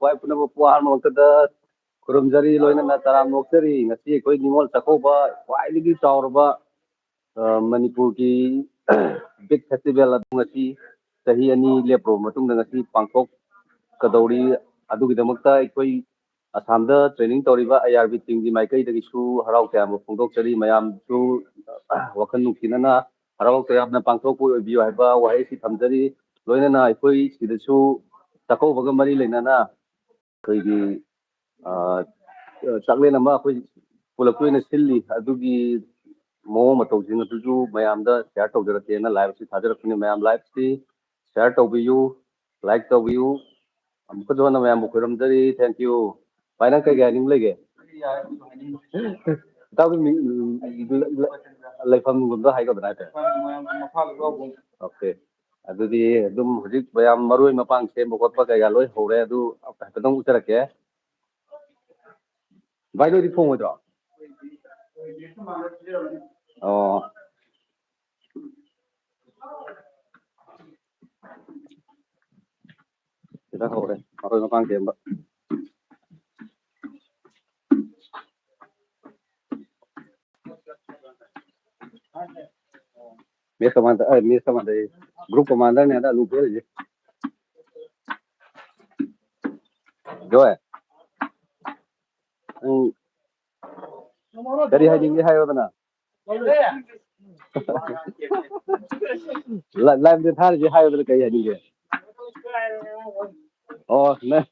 ꯈ꯭ꯋꯥꯏ ꯄꯨꯅꯕ ꯄꯨꯋꯥꯔꯃꯛꯇꯗ ꯈꯨꯔꯨꯝꯖꯔꯤ ꯂꯣꯏꯅꯅ ꯇꯔꯥꯝ ꯅꯣꯛꯆꯔꯤ ꯉꯁꯤ ꯑꯩꯈꯣꯏ ꯅꯤꯉꯣꯜ ꯆꯥꯛꯀꯧꯕ ꯈ꯭ꯋꯥꯏꯗꯒꯤ ꯆꯥꯎꯔꯕ ꯃꯅꯤꯄꯨꯔꯒꯤ ꯕꯤꯛ ꯐꯦꯁꯇꯤꯚꯦꯜ ꯑꯗꯨ ꯉꯁꯤ ꯆꯍꯤ 2 ꯂꯦꯞꯄꯨꯔꯕ ꯃꯇꯨꯡꯗ ꯉꯁꯤ ꯄꯥꯡꯊꯣꯛꯀꯗꯧꯔꯤ ꯑꯗꯨꯒꯤꯗꯃꯛꯇ ꯑꯩꯈꯣꯏ ꯑꯁꯥꯝꯗ ꯇ꯭ꯔꯦꯅꯤꯡ ꯇꯧꯔꯤꯕ IRB ꯇꯤꯝꯒꯤ ꯃꯥꯏꯀꯩꯗꯒꯤꯁꯨ ꯍꯔꯥꯎ ꯇꯌꯥꯝꯕ ꯐꯣꯡꯗꯣꯛꯆꯔꯤ ꯃꯌꯥꯝꯁꯨ ꯋꯥꯈꯜ ꯅꯨꯡꯁꯤꯅꯅ ꯍꯔꯥꯎ ꯇꯌꯥꯝꯅ ꯄꯥꯡꯊꯣꯛꯄ ꯑꯣꯏꯕꯤꯌꯨ ꯍꯥꯏꯕ ꯋꯥꯍꯩ ꯑꯁꯤ ꯊꯝꯖꯔꯤ ꯂꯣꯏꯅꯅ ꯑꯩꯈꯣꯏ ꯁꯤꯗꯁꯨ ꯆꯥꯛꯀꯧꯕꯒ ꯃꯔꯤ ꯂꯩꯅꯅ ꯑꯩꯈꯣꯏꯒꯤ ꯆꯥꯛꯂꯦꯟ ꯑꯃ ꯑꯩꯈꯣꯏ ꯄꯨꯂꯞꯀꯤ ꯑꯣꯏꯅ ꯁꯤꯜꯂꯤ ꯑꯗꯨꯒꯤ ꯃꯑꯣꯡ ꯃꯇꯧꯁꯤꯡ ꯑꯗꯨꯁꯨ ꯃꯌꯥꯝꯗ ꯁꯤꯌꯥꯔ ꯇꯧꯖꯔꯛꯀꯦꯅ ꯂꯥꯏꯚ ꯑꯁꯤ ꯊꯥꯖꯔꯛꯄꯅꯤ ꯃꯌꯥꯝ ꯂꯥꯏꯚꯁꯤ ꯁꯤꯌꯥꯔ ꯇꯧꯕꯤꯌꯨ ꯂꯥꯏꯛ ꯇꯧꯕꯤꯌꯨ ꯑꯃꯨꯛꯀꯁꯨ ꯍꯟꯅ ꯃꯌꯥꯝꯕꯨ ꯈꯣꯏꯔꯝꯖꯔꯤ ꯊꯦꯡꯛ ꯌꯨ ꯚꯥꯏ ꯅꯪ ꯀꯩ ꯍꯥꯏꯅꯤꯡꯕ ꯂꯩꯒꯦ ꯏꯇꯥꯎꯒꯤ ꯃꯤꯡ ꯂꯩꯐꯝꯒꯨꯝꯕ ꯍꯥꯏꯒꯗ꯭ꯔꯥ ꯍꯥꯏꯇꯥꯔꯦ ꯑꯣꯀꯦ ꯑꯗꯨꯗꯤ ꯑꯗꯨꯝ ꯍꯧꯖꯤꯛ ꯃꯌꯥꯝ ꯃꯔꯣꯏ ꯃꯄꯥꯡ ꯁꯦꯝꯕ ꯈꯣꯠꯄ ꯀꯩꯀꯥ ꯂꯣꯏ ꯍꯧꯔꯦ ꯑꯗꯨ ꯍꯥꯏꯐꯦꯠꯇꯪ ꯎꯠꯆꯔꯛꯀꯦ ꯚꯥꯏ ꯅꯣꯏꯗꯤ ꯊꯣꯡꯉꯣꯏꯗ꯭ꯔꯣ ꯑꯣ ꯁꯤꯗ ꯍꯧꯔꯦ ꯃꯔꯣꯏ ꯃꯄꯥꯡ ꯁꯦꯝꯕ ꯃꯦꯁ ꯀꯃꯥꯟꯗ ꯒ꯭ꯔꯨꯞ ꯀꯃꯥꯟꯗꯔꯅꯦ ꯑꯗ ꯑꯂꯨ ꯄꯤꯔꯤꯁꯦ ꯖꯣꯏ ꯀꯔꯤ ꯍꯥꯏꯅꯤꯡꯒꯦ ꯍꯥꯏꯌꯣꯗꯅ ꯂꯥꯏꯚꯇ ꯊꯥꯔꯤꯁꯦ ꯍꯥꯏꯌꯣꯗꯅ ꯀꯔꯤ ꯍꯥꯏꯅꯤꯡꯒꯦ ꯑꯣ ꯅꯪ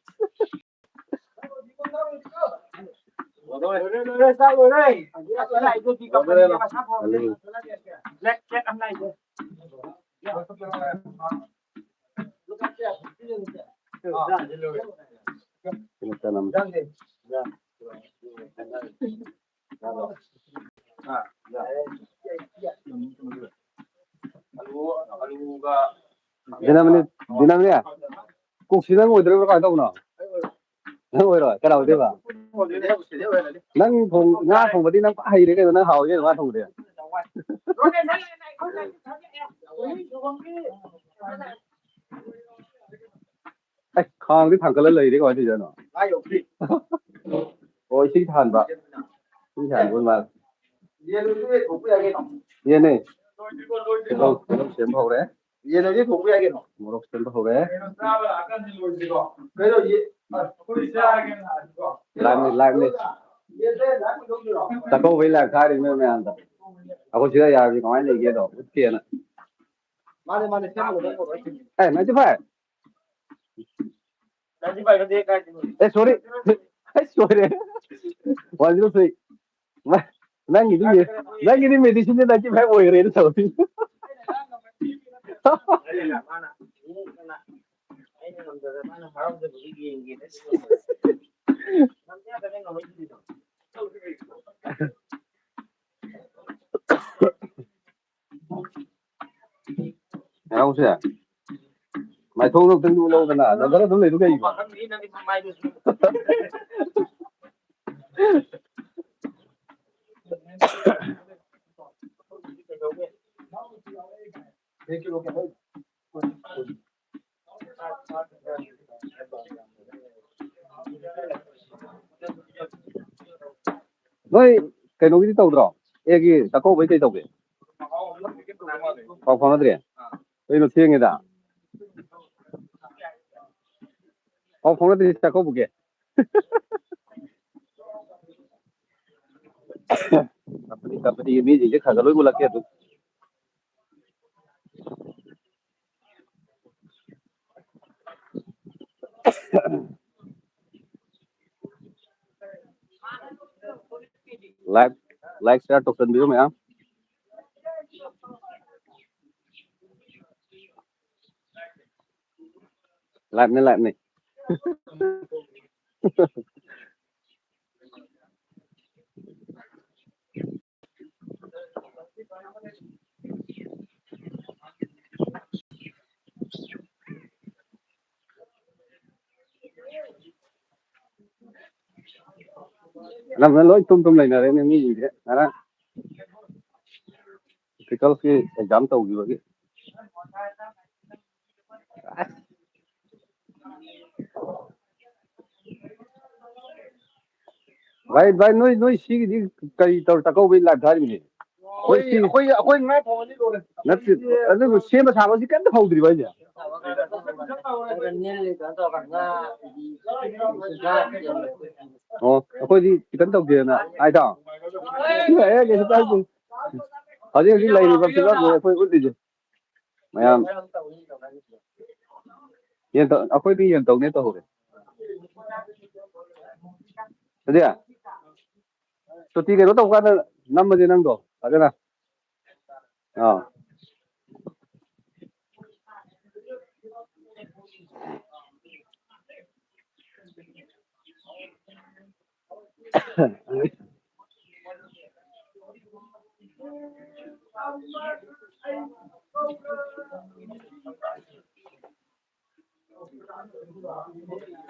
ꯗꯤꯅꯝꯅꯦ ꯀꯣꯛꯁꯤ ꯅꯪ ꯑꯣꯏꯗꯣꯏꯕ꯭ꯔꯥ ꯀꯃꯥꯏꯅ ꯇꯧꯕꯅꯣ ꯅꯪ ꯑꯣꯏꯔꯣꯏ ꯀꯅꯥ ꯑꯣꯏꯗꯣꯏꯕ ꯅꯪ ꯉꯥ ꯊꯣꯡꯕꯗꯤ ꯅꯪ ꯍꯩꯔꯦ ꯀꯩꯅꯣ ꯅꯪ ꯍꯥꯎꯏ ꯀꯩꯅꯣ ꯉꯥ ꯊꯣꯡꯕꯗꯤ ꯈꯥꯡꯗꯤ ꯊꯥꯡꯒꯠꯂ ꯂꯩꯔꯦ ꯀꯃꯥꯏꯅ ꯇꯧꯔꯤꯖꯥꯠꯅꯣ ꯑꯣ ꯏꯁꯤꯡ ꯊꯥꯟꯕ ꯏꯁꯤꯡ ꯊꯥꯟꯕ ꯃꯥꯜꯂꯦ ꯌꯦꯟꯅꯦ ꯇꯤꯜꯍꯧ ꯁꯦꯝꯕ ꯍꯧꯔꯦ ꯌꯦꯟ ꯑꯣꯏꯗꯤ ꯊꯣꯡꯕ ꯌꯥꯏ ꯀꯩꯅꯣ ꯃꯣꯔꯣꯛ ꯁꯦꯝꯕ ꯍꯧꯔꯦ ꯂꯥꯏꯚꯅꯤ ꯆꯥꯛꯀꯧꯕꯩ ꯂꯥꯏꯚ ꯊꯥꯔꯤ ꯅꯣꯏ ꯃꯌꯥꯝꯗ ꯑꯩꯈꯣꯏ ꯁꯤꯗ ꯌꯥꯔꯗꯤ ꯀꯃꯥꯏꯅ ꯂꯩꯒꯦꯗꯣ ꯎꯠꯀꯦꯅ ꯑꯦ 95 ꯑꯦ ꯁꯣꯔꯤ ꯁꯣꯏꯔꯦ 103 ꯅꯪꯒꯤꯗꯤ ꯃꯦꯗꯤꯁꯤꯟꯗ 95 ꯑꯣꯏꯈ꯭ꯔꯦꯅ ꯇꯧꯔꯤ ꯍꯔꯥꯎꯁꯦ ꯃꯥꯏꯊꯣꯡ ꯑꯝꯇꯪ ꯂꯧꯗꯅ ꯅꯟꯗꯅ ꯑꯗꯨꯝ ꯂꯩꯗꯨ ꯀꯩꯒꯤꯅꯣ ꯅꯣꯏ ꯀꯩꯅꯣꯒꯤꯗꯤ ꯇꯧꯗ꯭ꯔꯣ ꯑꯦꯒꯤ ꯆꯥꯛꯀꯧꯕꯩ ꯀꯩ ꯇꯧꯒꯦ ꯄꯥꯎ ꯐꯥꯎꯅꯗ꯭ꯔꯤ ꯀꯩꯅꯣ ꯊꯦꯡꯉꯦꯗ ꯄꯥꯎ ꯐꯥꯎꯅꯗ꯭ꯔꯤ ꯆꯥꯛꯀꯧꯕꯒꯤ ꯀꯝꯄꯅꯤꯒꯤ ꯃꯤꯁꯤꯡꯁꯦ ꯈꯔ ꯂꯣꯏ ꯃꯨꯜꯂꯛꯀꯦ ꯑꯗꯨꯝ ꯂꯥꯏꯛ ꯁꯤꯌꯥꯔ ꯇꯧꯁꯟꯕꯤꯌꯨ ꯃꯌꯥꯝ ꯂꯥꯏꯚꯅꯤ ꯑꯅꯝꯕꯅ ꯂꯣꯏ ꯇꯨꯝ ꯂꯩꯅꯔꯦꯅꯦ ꯃꯤꯁꯤꯡꯁꯦ ꯉꯔꯥꯡ ꯄꯤꯀꯜꯁꯀꯤ ꯑꯦꯛꯖꯥꯝ ꯇꯧꯈꯤꯕꯒꯤ भाई नोई सिगी कई तौर चकौबई लाइफ थारिबनी ꯑꯩꯈꯣꯏ ꯉꯥ ꯊꯣꯡꯉꯗꯤ ꯂꯣꯏꯔꯦ नत्ते अदु सेम साबसि कन्द हौद्रि भाई oh अखोइदि चिकन तौदेना आइदा ए केसु ताइदि हजि लैरिबा फिलम अखोइ उद्दिजे मयाम येन अखोइदि येन तौने तौरे अदि सुति कनो तौकाना नम्मजे नंगदो फजना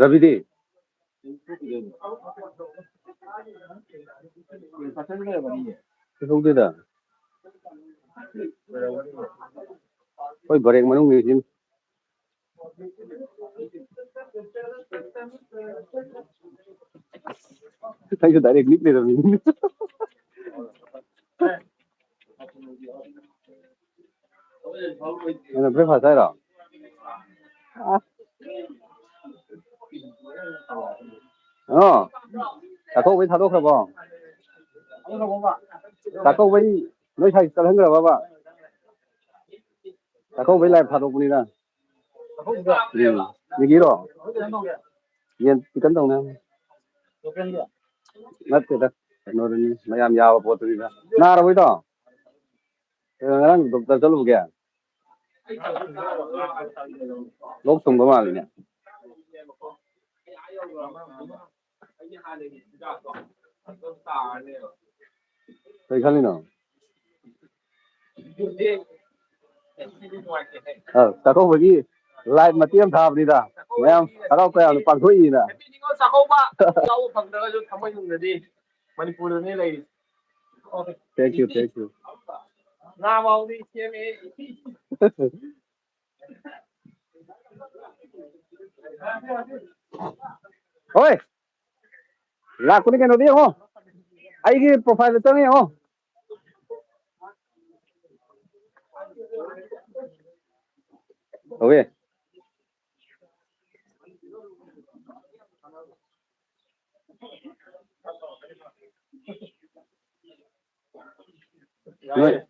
रविदी ꯍꯧꯗꯦꯗ ꯍꯣꯏ ꯕꯔꯦꯛ ꯃꯅꯨꯡꯒꯤꯁꯤ ꯑꯩꯁꯨ ꯗꯥꯏꯔꯦꯛ ꯅꯤꯛ ꯂꯩꯔꯝꯃꯤꯅꯤ ꯅꯪꯅ ꯕ꯭ꯔꯦꯛꯐꯥꯁ ꯍꯥꯏꯔꯣ ꯆꯥꯛꯀꯧꯕꯩ ꯊꯥꯗꯣꯛꯈ꯭ꯔꯕꯣ ꯆꯥꯛꯀꯧꯕꯩ ꯅꯣꯏ ꯁꯥꯏ ꯆꯠꯍꯟꯈ꯭ꯔꯕꯕ ꯆꯥꯛꯀꯧꯕꯩ ꯂꯥꯏꯚ ꯊꯥꯗꯣꯛꯄꯅꯤꯗ ꯃꯤꯒꯤꯔꯣ ꯌꯦꯟ ꯆꯤꯀꯟ ꯇꯧꯅꯦ ꯅꯠꯇꯦꯗ ꯀꯩꯅꯣꯗꯨꯅꯤ ꯃꯌꯥꯝ ꯌꯥꯕ ꯄꯣꯠꯇꯨꯅꯤꯗ ꯅꯥꯔꯕꯣꯏꯗꯣ ꯉꯔꯥꯡ ꯗꯣꯛꯇꯔ ꯆꯠꯂꯨꯕꯒꯦ ꯂꯣꯛ ꯊꯨꯡꯕ ꯃꯥꯜꯂꯤꯅꯦ ꯀꯩ ꯈꯜꯂꯤꯅꯣ ꯆꯥꯛꯀꯧꯕꯒꯤ ꯂꯥꯏꯚ ꯃꯇꯦꯛ ꯑꯃ ꯊꯥꯕꯅꯤꯗ ꯃꯌꯥꯝ ꯍꯔꯥꯎ ꯇꯌꯥꯝꯅ ꯄꯥꯡꯊꯣꯛꯏꯅ ꯆꯥꯛꯀꯧꯕ ꯌꯥꯎꯕ ꯐꯪꯗ꯭ꯔꯒꯁꯨ ꯊꯝꯃꯣꯏꯅꯨꯡꯗꯗꯤ ꯃꯅꯤꯄꯨꯔꯗꯅꯤ ꯂꯩꯔꯤ ꯊꯦꯡꯛ ꯌꯨ ꯉꯥ ꯐꯥꯎꯗꯤ ꯁꯦꯝꯃꯦ ꯍꯣꯏ ꯂꯥꯛꯄꯅꯤ ꯀꯩꯅꯣꯗꯤ ꯌꯦꯡꯉꯣ ꯑꯩꯒꯤ ꯄ꯭ꯔꯣꯐꯥꯏꯜꯗ ꯆꯪꯉ ꯌꯦꯡꯉꯣ ꯍꯧꯋꯦ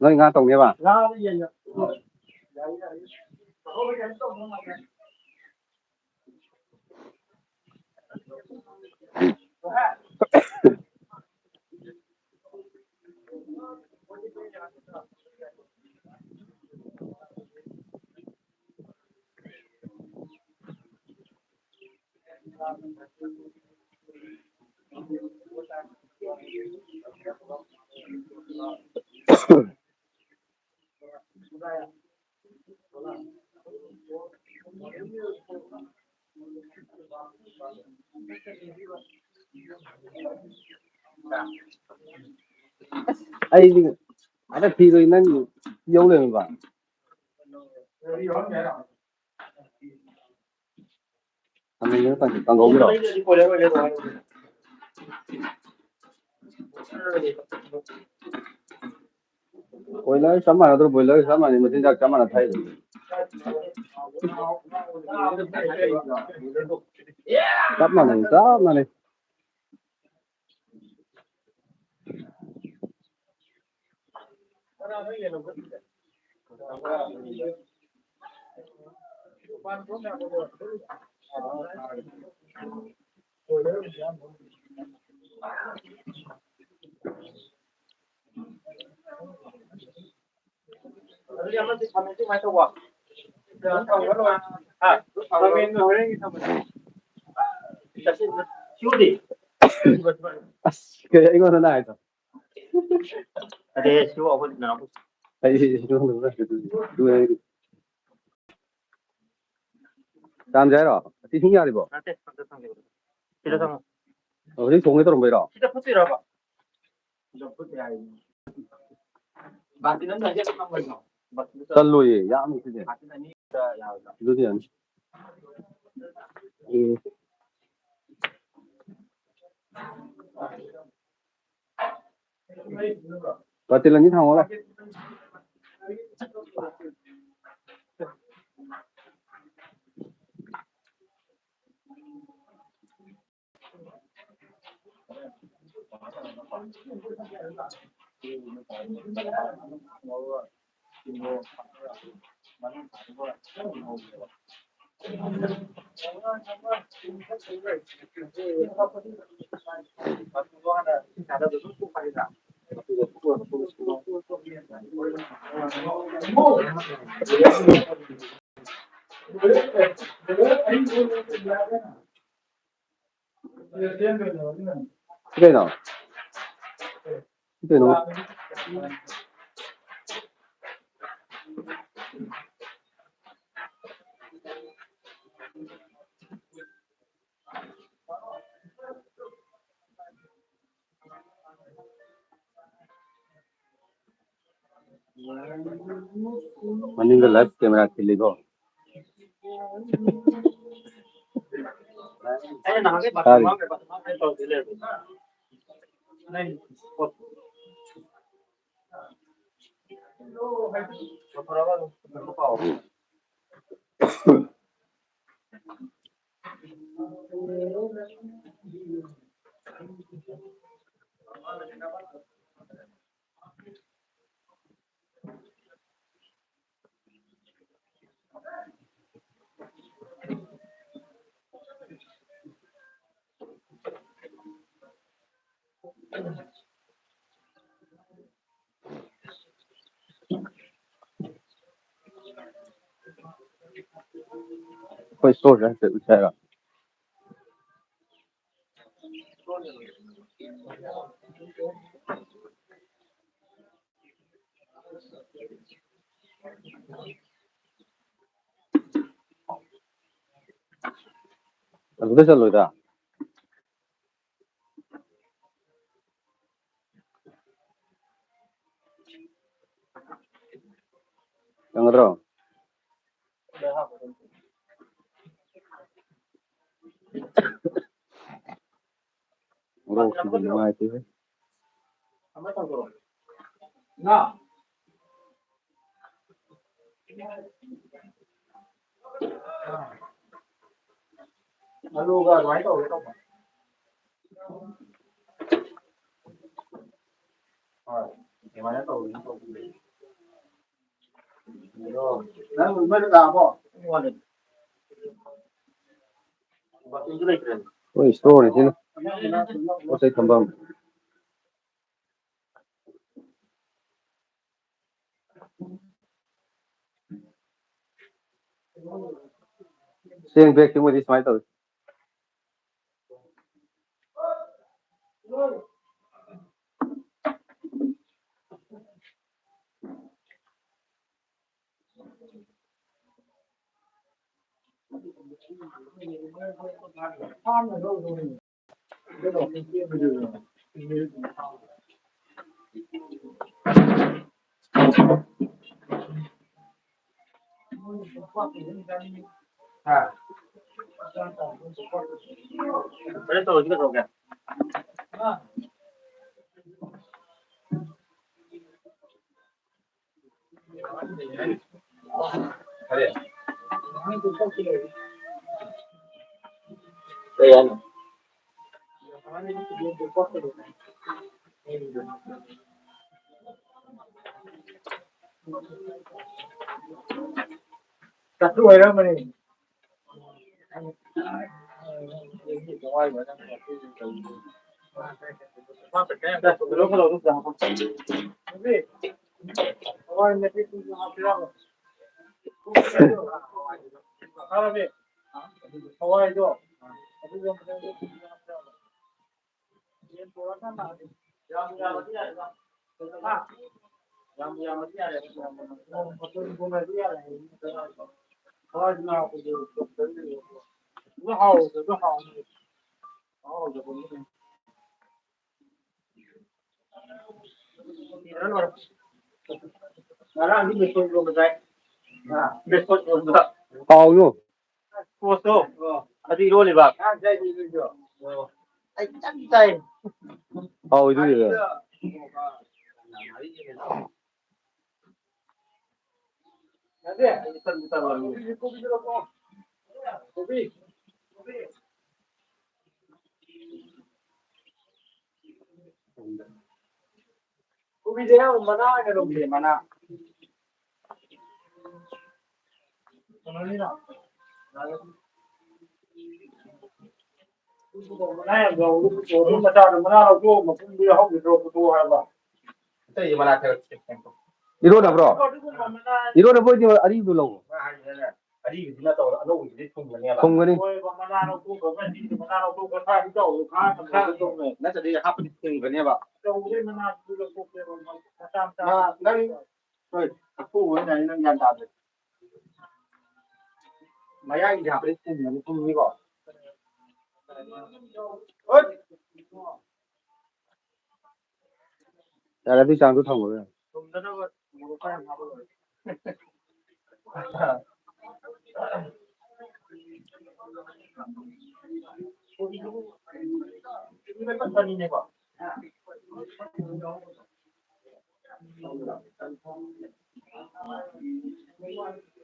ꯅꯣꯏ ꯉꯥ ꯇꯧꯅꯦꯕ ꯑꯩꯗꯤ ꯑꯗ ꯐꯤꯗꯣ ꯅꯪ ꯌꯧ ꯂꯩꯔꯝꯕ ꯀꯥꯡꯒꯧꯒꯤꯔꯣ ꯀꯣꯏꯂꯔ ꯆꯞ ꯃꯥꯟꯅꯗ꯭ꯔꯣ ꯕꯣꯏꯂꯔ ꯆꯞ ꯃꯥꯟꯅꯩ ꯃꯆꯤꯟꯖꯥꯛ ꯆꯞ ꯃꯥꯟꯅ ꯊꯥꯏꯗꯨ चप माने 이거는 나이다. अरे शिव अवध ना ꯆꯥꯝꯁꯦ ꯍꯥꯏꯔꯣ ꯏꯁꯤꯡ ꯌꯥꯔꯤꯕꯣ नते सिदा संग ꯍꯧꯖꯤꯛ ꯊꯣꯡꯒꯦ ꯇꯧꯔꯝꯕꯩꯔꯣ सिदा फुटिराबा सिदा फुटिराई बाकी नन नजे नंबर ꯆꯜꯂꯣꯏꯌꯦ ꯌꯥꯝ ꯁꯤꯗꯤ ꯑꯗꯨꯗꯤ ꯌꯥꯅꯤ Và tiền là như thằng đó. Cái nào? Cái nào? Running the live camera actually go. Sorry. Quay số ra sẽ chạy ra. Anh có rồi đó. Yang ada. Orang sudah mulai tu. Nah. Lalu ga nói tổ cái không? Rồi, cái máy tổ nó tổ gì? Rồi, nó mới được làm không? Ngon đấy. Và cái này rồi. Oi, store ni. Có sai thambam. Saying back to what is my thought. À. Cái tổ chứ rồi kìa. Đây anh. Cắt đuôi đó mà đi. Bao nhiêu? Đi luôn đi bà. Bao nhiêu rồi? Video mana ada dong mana? Mana ni nak? Mana yang kau lu macam mana aku macam dia hok itu hai ba. Itu mana ter. Iro na bro. Iro na boy di ari du lo. Ari di na tahu, anu di thung ni ba. Thung ni. Mana aku kau kan di mana aku kau tak tahu kan thung ni. Nanti dia hap di thung ni ba. Tahu ni mana aku kau macam macam. Rồi, aku cái này nó nhanh đạt được. Mấy anh thì học đến cùng là không như gọi. Ơi. Là đi sang tôi thông rồi. Không đó nó một cái em học rồi. Cái con thân này bỏ.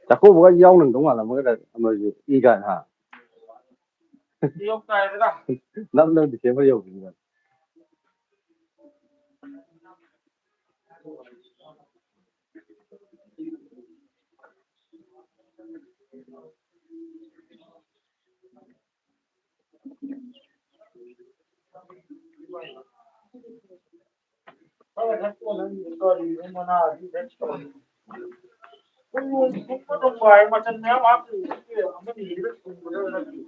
Chắc cô có dâu nừng đúng là mới là mới y gần hả? Đi ông tài đấy đó. Năm năm thì kiếm bao nhiêu gì Kalau kan tu orang kau di mana di restoran. Không có trong bài mà chân néo áp thì không gì đó cùng với nó gì.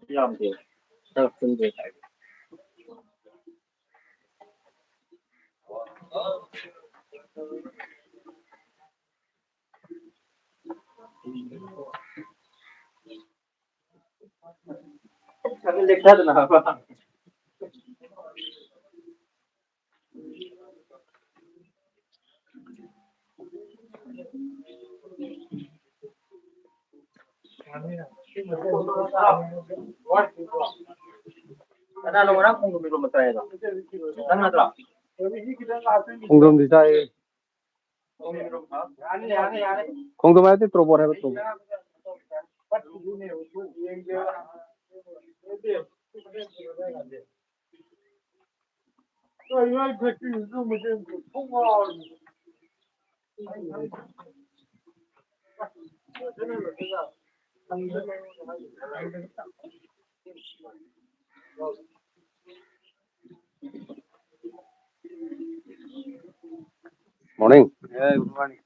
Làm gì? Sao không về lại? Sao cái lịch hết nào ba? Ada lo orang kung belum matay ito. Ano na to? Không đồng thì sai. Không đồng ai thì trộn vào hay trộn. Morning. Yeah, good morning.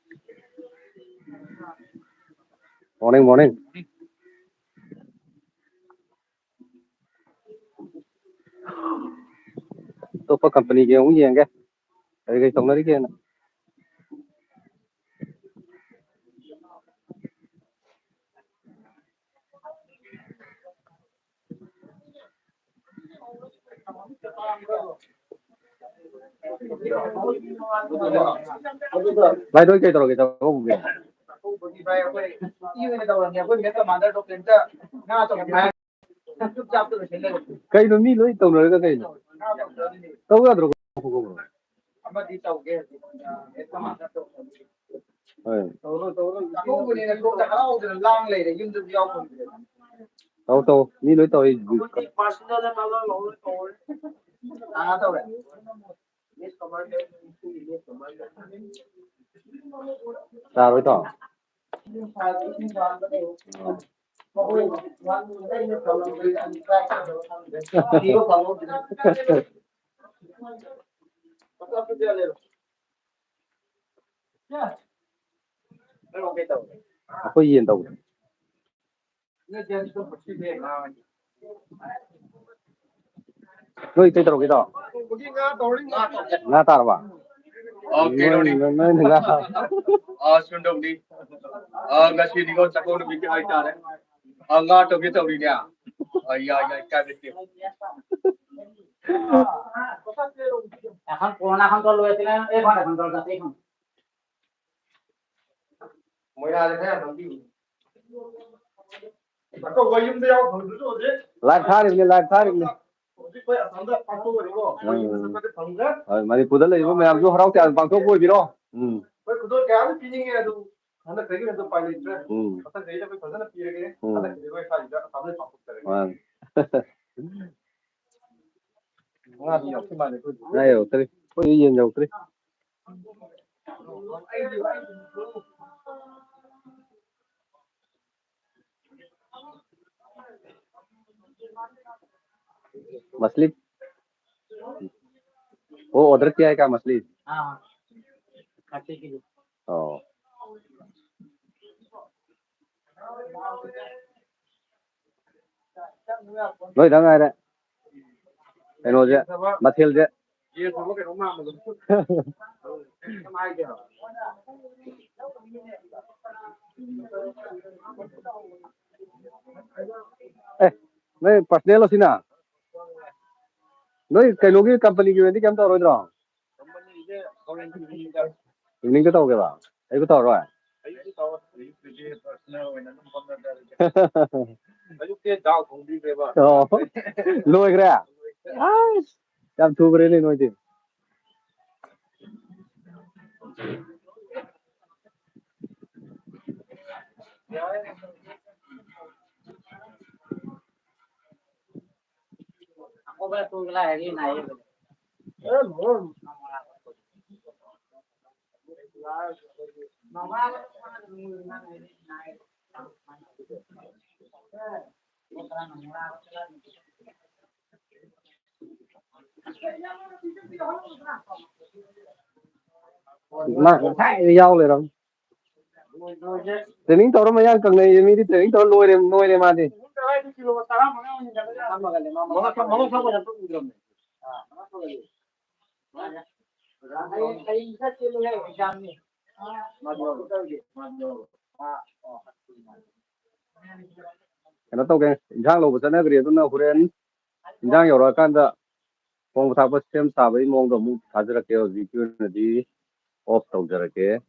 Morning, morning. Tôi có company kia cũng gì anh cái. Cái sống nó đi kia. Vai đôi cây tao cái tao không biết. Cây nó mi lưỡi tàu nó cái cây. Tàu ra rồi không. Tàu mi lưỡi tàu. Ra rồi tao. Có gì đâu. Nuôi cây tàu cái đó. Nga tao ba. Okay, Nuôi nga. Xuân Đồng đi. Ngasi đi con chắc con bị cái hai cha đấy. Nga trong cái tàu đi nè. Cái biết tiêu. এখন পুরোনা control হয়েছিলেন এখানে control করতে এখন Mới ra thế là nó đi. 아까 와이음대하고 방주죠 어제? 라이브 타리ꯕꯅꯤ 라이브 타리ꯕꯅꯤ 어제 거의 아산다 방송이고 와이음대까지 방가? ꯃꯅꯤꯄꯨꯔꯗ ꯂꯩꯔꯤꯕ ꯃꯌꯥꯝꯁꯨ ꯍꯔꯥꯎ ꯇꯌꯥꯝ ꯄꯥꯡꯊꯣꯛꯄ ꯑꯣꯏꯕꯤꯔꯣ 거의 그도 그냥 피닝해 도 하나 되기는 좀 빨리 있죠. 어떤 데이터 그 전에 피르게 하나 그리고 사이다 다들 바꾸더래. 와, 이 역시 말해. 그 네, 어떻게 이 연장 어떻게 मछली वो ऑर्डर किया है क्या मछली हाँ खट्टी की ओ nói đó ngay đấy cái nồi chứ mặt thiêu chứ ये सब के रोमा में mai क्या ê nói personal lo xin à nói cái logi company cái gì cái tao rồi đó company 이제 오렌지 evening cái tao cái bà ấy cái tao rồi 아이고 또 이제 퍼스널 왜냐면 건너다 아주 꽤 다우 공비 배봐 lôi cái à làm thu cái lên nói gì aku boleh tuh lagi naik mà thay nhau rồi đâu training tao mà yang cần này mình đi training tao nuôi dem mà đi 먹어 사고 잡고 그러네. nó tao cái giang lô bữa nay cái đó nó huren giang nhiều rồi kan da phong tháp sem sa bai mong do mu thajra ke ji ku na di off tau jara ke